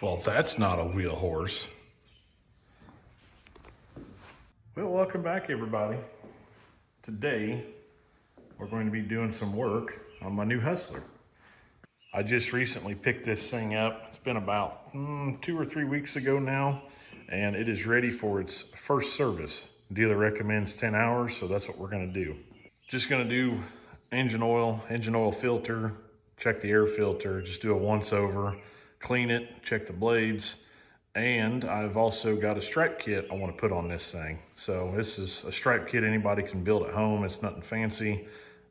Well, that's not a wheel horse. Well, welcome back, everybody. Today, we're going to be doing some work on my new Hustler. I just recently picked this thing up. It's been about 2 or 3 weeks ago now, and it is ready for its first service. Dealer recommends 10 hours, so that's what we're gonna do. Just gonna do engine oil filter, check the air filter, just do a once over, clean it, check the blades, and I've also got a stripe kit I want to put on this thing. So this is a stripe kit anybody can build at home. It's nothing fancy.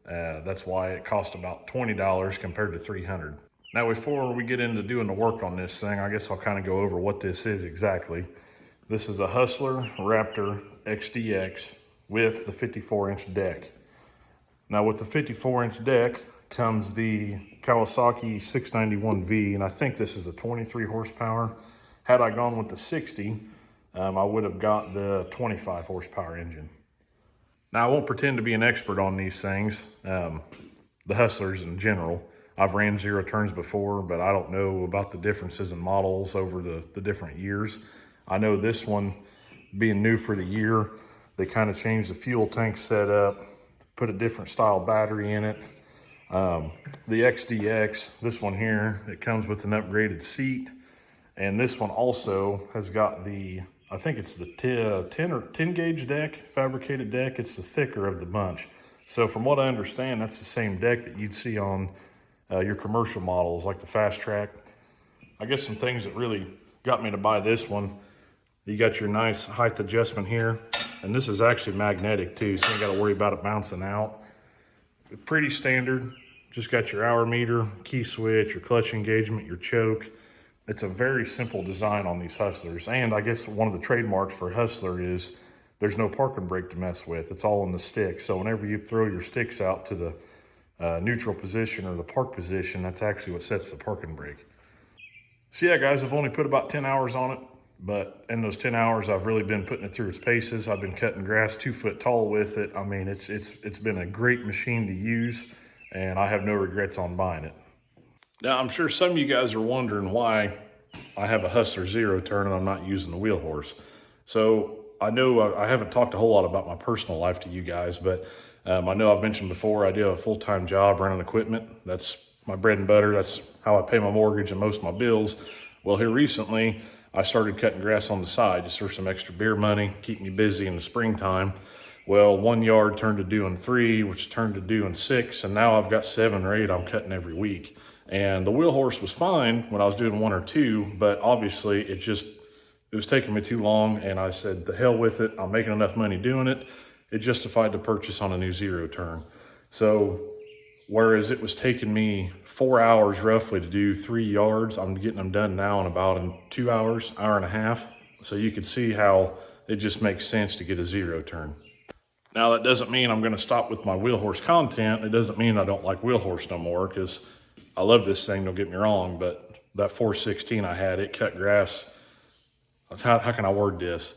That's why it cost about $20 compared to $300. Now, before we get into doing the work on this thing, I guess I'll kind of go over what this is exactly. This is a Hustler Raptor XDX with the 54-inch deck. Now, with the 54-inch deck comes the Kawasaki 691V, and I think this is a 23 horsepower. Had I gone with the 60, I would have got the 25 horsepower engine. Now, I won't pretend to be an expert on these things, the Hustlers in general. I've ran zero turns before, but I don't know about the differences in models over the different years. I know this one, being new for the year, they kind of changed the fuel tank setup, put a different style battery in it. The XDX, this one here, it comes with an upgraded seat. And this one also has got the, I think it's the 10 gauge deck, fabricated deck. It's the thicker of the bunch. So from what I understand, that's the same deck that you'd see on your commercial models, like the Fast Track. I guess some things that really got me to buy this one, you got your nice height adjustment here. And this is actually magnetic too, so you ain't gotta worry about it bouncing out. Pretty standard, just got your hour meter, key switch, your clutch engagement, your choke. It's a very simple design on these Hustlers. And I guess one of the trademarks for Hustler is there's no parking brake to mess with. It's all in the stick. So whenever you throw your sticks out to the neutral position or the park position, that's actually what sets the parking brake. So yeah, guys, I've only put about 10 hours on it, but in those 10 hours, I've really been putting it through its paces. I've been cutting grass 2 foot tall with it. I mean, it's been a great machine to use, and I have no regrets on buying it. Now, I'm sure some of you guys are wondering why I have a Hustler zero turn and I'm not using the wheel horse. So I know I haven't talked a whole lot about my personal life to you guys, but I know I've mentioned before I do have a full-time job running equipment. That's my bread and butter. That's how I pay my mortgage and most of my bills. Well, here recently, I started cutting grass on the side just for some extra beer money, keep me busy in the springtime. Well, 1 yard turned to doing 3, which turned to doing 6, and now I've got 7 or 8 I'm cutting every week. And the wheel horse was fine when I was doing 1 or 2, but obviously it was taking me too long, and I said, the hell with it. I'm making enough money doing it. It justified the purchase on a new zero turn. So whereas it was taking me 4 hours roughly to do 3 yards, I'm getting them done now in about 2 hours, hour and a half. So you can see how it just makes sense to get a zero turn. Now, that doesn't mean I'm going to stop with my wheel horse content. It doesn't mean I don't like wheel horse no more, because I love this thing, don't get me wrong, but that 416 I had, it cut grass. How can I word this?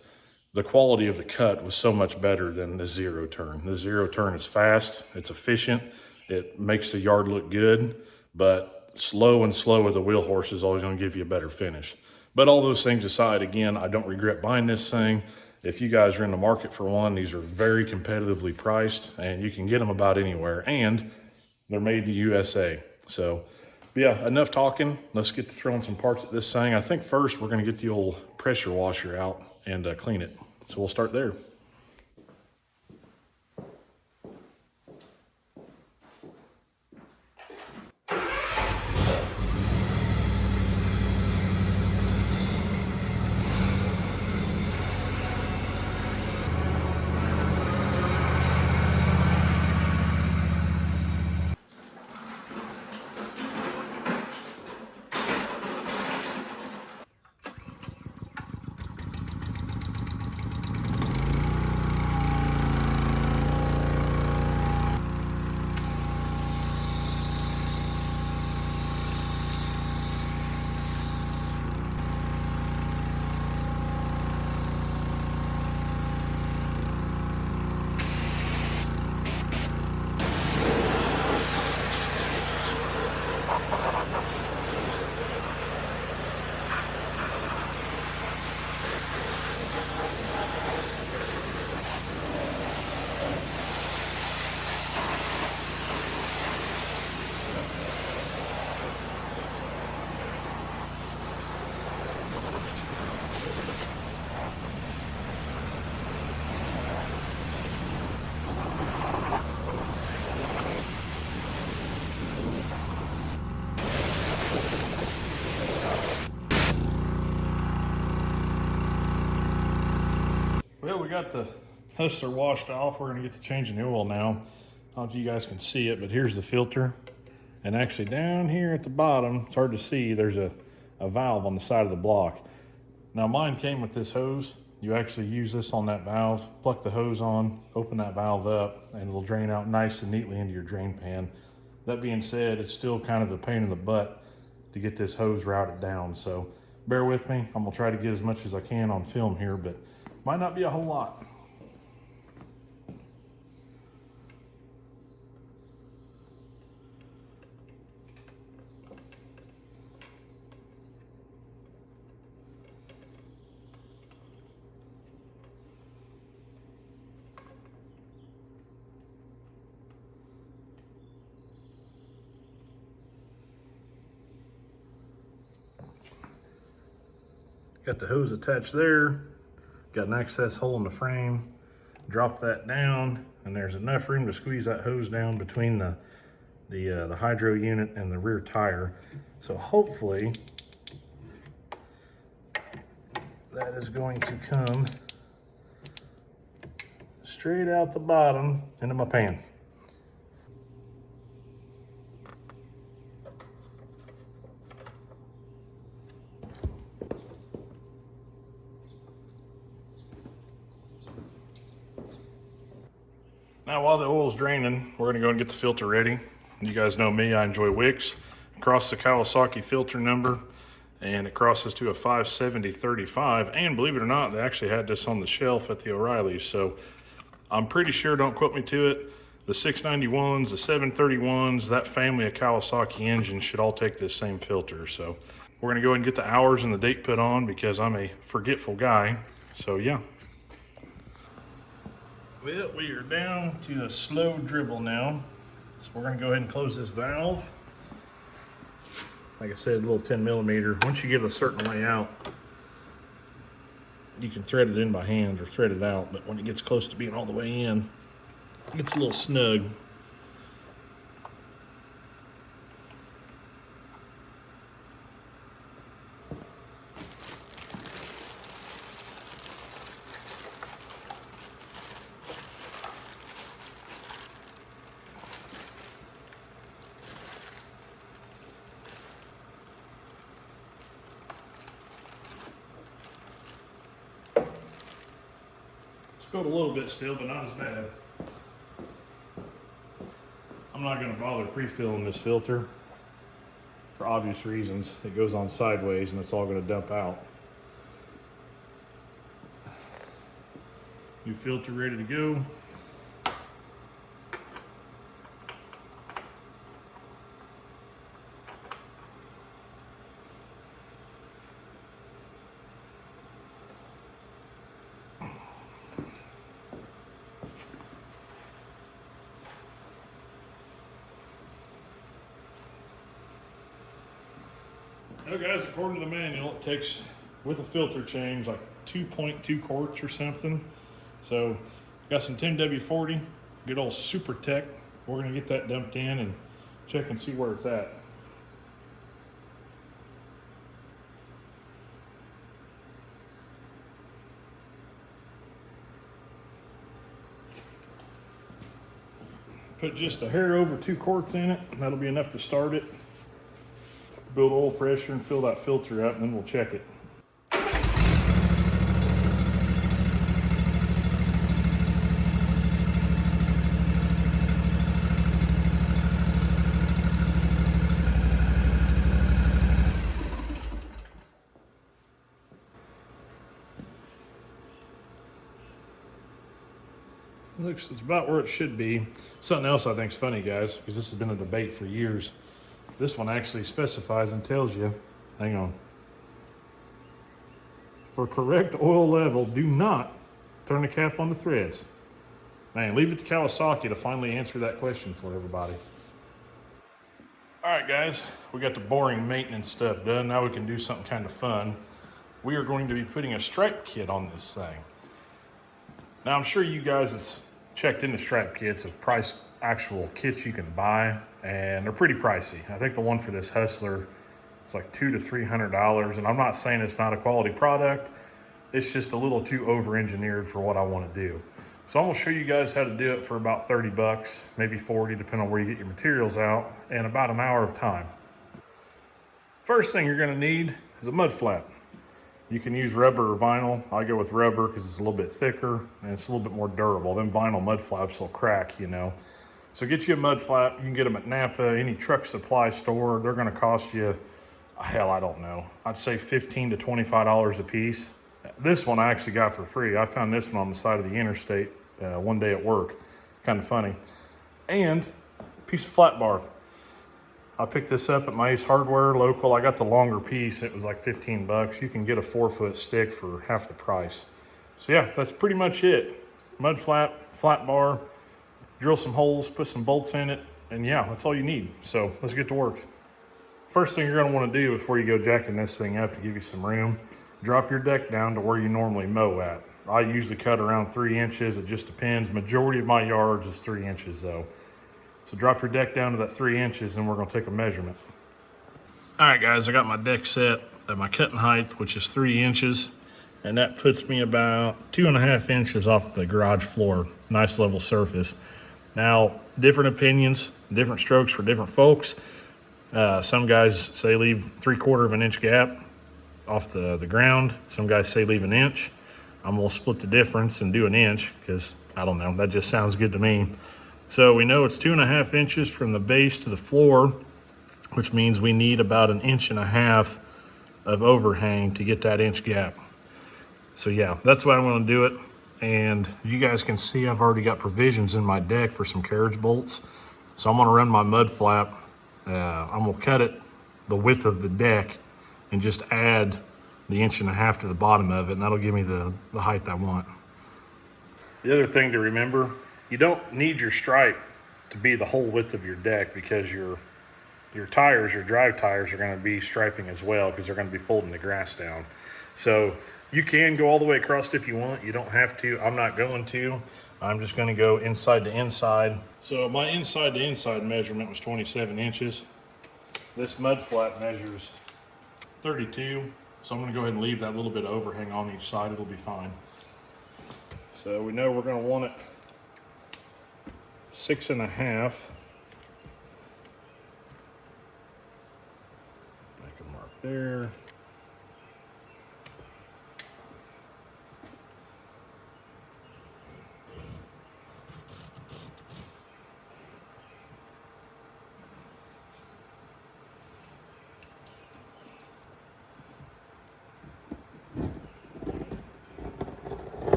The quality of the cut was so much better than the zero turn. The zero turn is fast, it's efficient, it makes the yard look good, but slow with the wheel horse is always going to give you a better finish. But all those things aside, again, I don't regret buying this thing. If you guys are in the market for one, these are very competitively priced, and you can get them about anywhere, and they're made in the USA. So yeah, enough talking. Let's get to throwing some parts at this thing. I think first we're going to get the old pressure washer out and clean it. So we'll start there. Well, we got the Hustler washed off. We're gonna get to changing the oil now. I don't know if you guys can see it, but here's the filter. And actually down here at the bottom, it's hard to see, there's a valve on the side of the block. Now mine came with this hose. You actually use this on that valve, pluck the hose on, open that valve up, and it'll drain out nice and neatly into your drain pan. That being said, it's still kind of a pain in the butt to get this hose routed down. So bear with me. I'm gonna try to get as much as I can on film here, but might not be a whole lot. Got the hose attached there, got an access hole in the frame, drop that down, and there's enough room to squeeze that hose down between the hydro unit and the rear tire. So hopefully that is going to come straight out the bottom into my pan. Now while the oil's draining, we're gonna go and get the filter ready. You guys know me, I enjoy wicks. Across the Kawasaki filter number, and it crosses to a 570-35. And believe it or not, they actually had this on the shelf at the O'Reilly's. So I'm pretty sure, don't quote me to it, the 691s, the 731s, that family of Kawasaki engines should all take this same filter. So we're gonna go ahead and get the hours and the date put on because I'm a forgetful guy. So yeah. Well, we are down to a slow dribble now. So we're gonna go ahead and close this valve. Like I said, a little 10mm. Once you get a certain layout, you can thread it in by hand or thread it out, but when it gets close to being all the way in, it gets a little snug. Spilled a little bit still, but not as bad. I'm not going to bother pre-filling this filter for obvious reasons. It goes on sideways and it's all going to dump out. New filter ready to go. Now guys, according to the manual, it takes, with a filter change, like 2.2 quarts or something. So, got some 10W40, good old Super Tech. We're gonna get that dumped in and check and see where it's at. Put just a hair over 2 quarts in it, and that'll be enough to start it. Build oil pressure and fill that filter up, and then we'll check it. Looks, it's about where it should be. Something else I think is funny, guys, because this has been a debate for years. This one actually specifies and tells you, hang on. For correct oil level, do not turn the cap on the threads. Man, leave it to Kawasaki to finally answer that question for everybody. All right, guys, we got the boring maintenance stuff done. Now we can do something kind of fun. We are going to be putting a stripe kit on this thing. Now, I'm sure you guys have checked into stripe kits of price actual kits you can buy, and they're pretty pricey. I think the one for this Hustler, it's like $200 to $300, and I'm not saying it's not a quality product. It's just a little too over-engineered for what I want to do. So I'm gonna show you guys how to do it for about 30 bucks, maybe 40, depending on where you get your materials out, and about an hour of time. First thing you're gonna need is a mud flap. You can use rubber or vinyl. I go with rubber because it's a little bit thicker and it's a little bit more durable. Them vinyl mud flaps will crack, you know. So get you a mud flap. You can get them at Napa, any truck supply store. They're gonna cost you, hell, I don't know. I'd say $15 to $25 a piece. This one I actually got for free. I found this one on the side of the interstate one day at work. Kind of funny. And a piece of flat bar. I picked this up at my Ace Hardware local. I got the longer piece. It was like 15 bucks. You can get a 4-foot stick for half the price. So yeah, that's pretty much it. Mud flap, flat bar, drill some holes, put some bolts in it, and yeah, that's all you need. So let's get to work. First thing you're gonna wanna do before you go jacking this thing up to give you some room, drop your deck down to where you normally mow at. I usually cut around 3 inches, it just depends. Majority of my yards is 3 inches though. So drop your deck down to that 3 inches and we're gonna take a measurement. All right guys, I got my deck set at my cutting height, which is 3 inches. And that puts me about 2.5 inches off the garage floor. Nice level surface. Now, different opinions, different strokes for different folks. Some guys say leave 3/4 of an inch gap off the ground. Some guys say leave an inch. I'm gonna split the difference and do an inch because I don't know, that just sounds good to me. So we know it's 2.5 inches from the base to the floor, which means we need about 1.5 inches of overhang to get that inch gap. So yeah, that's why I'm gonna do it. And you guys can see I've already got provisions in my deck for some carriage bolts. So I'm gonna run my mud flap. I'm gonna cut it the width of the deck and just add the 1.5 inches to the bottom of it, and that'll give me the height I want. The other thing to remember, you don't need your stripe to be the whole width of your deck because your tires, your drive tires are gonna be striping as well because they're gonna be folding the grass down. So you can go all the way across if you want. You don't have to. I'm not going to. I'm just going to go inside to inside. So my inside to inside measurement was 27 inches. This mud flap measures 32. So I'm going to go ahead and leave that little bit of overhang on each side. It'll be fine. So we know we're going to want it 6.5. Make a mark there.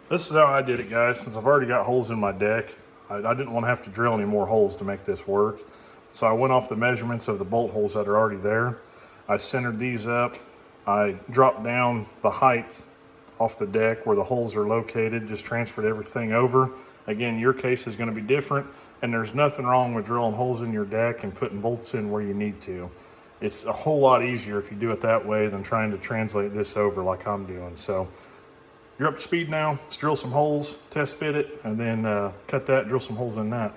This is how I did it, guys. Since I've already got holes in my deck, I didn't want to have to drill any more holes to make this work. So I went off the measurements of the bolt holes that are already there. I centered these up. I dropped down the height off the deck where the holes are located, just transferred everything over. Again, your case is going to be different, and there's nothing wrong with drilling holes in your deck and putting bolts in where you need to. It's a whole lot easier if you do it that way than trying to translate this over like I'm doing. So you're up to speed now. Let's drill some holes, test fit it, and then cut that, drill some holes in that.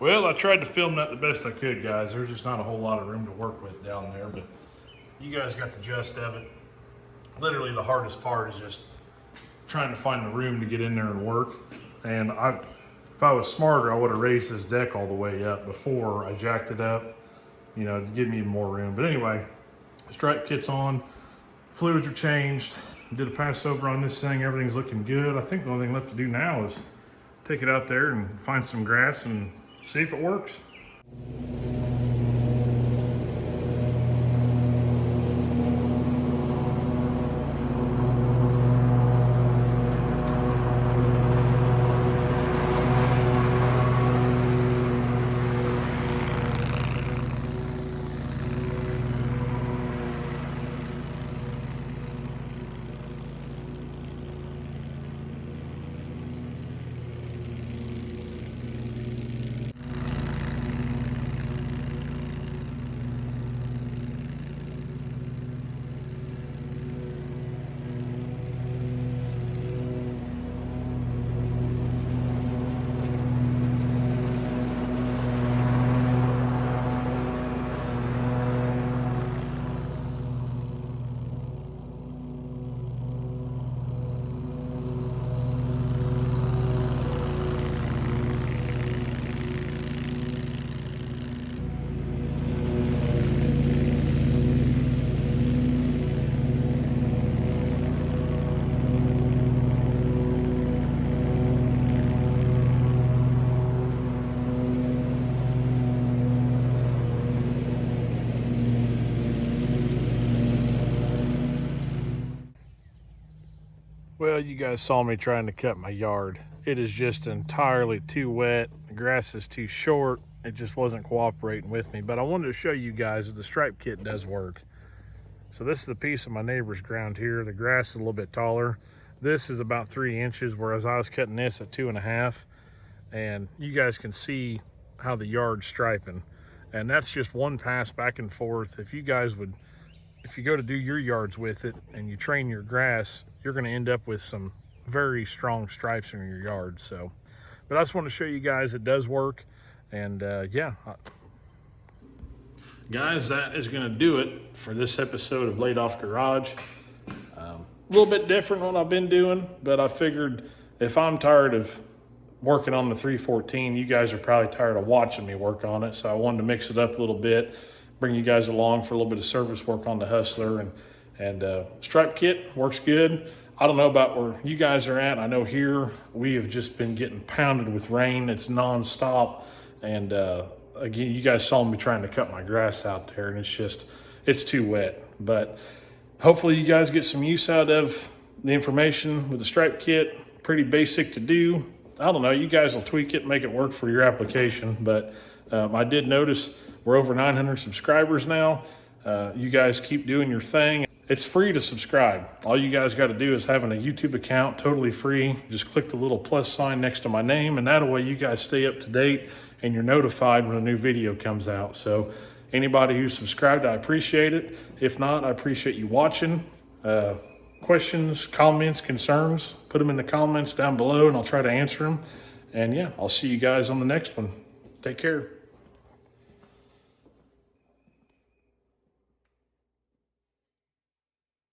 Well, I tried to film that the best I could, guys. There's just not a whole lot of room to work with down there, but you guys got the gist of it. Literally the hardest part is just trying to find the room to get in there and work. And if I was smarter, I would have raised this deck all the way up before I jacked it up, you know, to give me more room. But anyway, stripe kit's on, fluids are changed, did a pass over on this thing, everything's looking good. I think the only thing left to do now is take it out there and find some grass and see if it works. Well, you guys saw me trying to cut my yard. It is just entirely too wet. The grass is too short. It just wasn't cooperating with me. But I wanted to show you guys that the stripe kit does work. So this is a piece of my neighbor's ground here. The grass is a little bit taller. This is about 3 inches, whereas I was cutting this at 2.5. And you guys can see how the yard's striping. And that's just one pass back and forth. If you go to do your yards with it and you train your grass, you're going to end up with some very strong stripes in your yard. So, but I just want to show you guys it does work. And yeah. Guys, that is going to do it for this episode of Laid Off Garage. A little bit different than what I've been doing, but I figured if I'm tired of working on the 314, you guys are probably tired of watching me work on it. So I wanted to mix it up a little bit, bring you guys along for a little bit of service work on the Hustler. And stripe kit works good. I don't know about where you guys are at. I know here we have just been getting pounded with rain. It's nonstop. And again, you guys saw me trying to cut my grass out there, and it's too wet. But hopefully you guys get some use out of the information with the stripe kit. Pretty basic to do. I don't know, you guys will tweak it, make it work for your application. But I did notice we're over 900 subscribers now. You guys keep doing your thing. It's free to subscribe. All you guys got to do is having a YouTube account, totally free. Just click the little plus sign next to my name, and that way you guys stay up to date and you're notified when a new video comes out. So anybody who's subscribed, I appreciate it. If not, I appreciate you watching. Questions, comments, concerns, put them in the comments down below and I'll try to answer them. And yeah, I'll see you guys on the next one. Take care.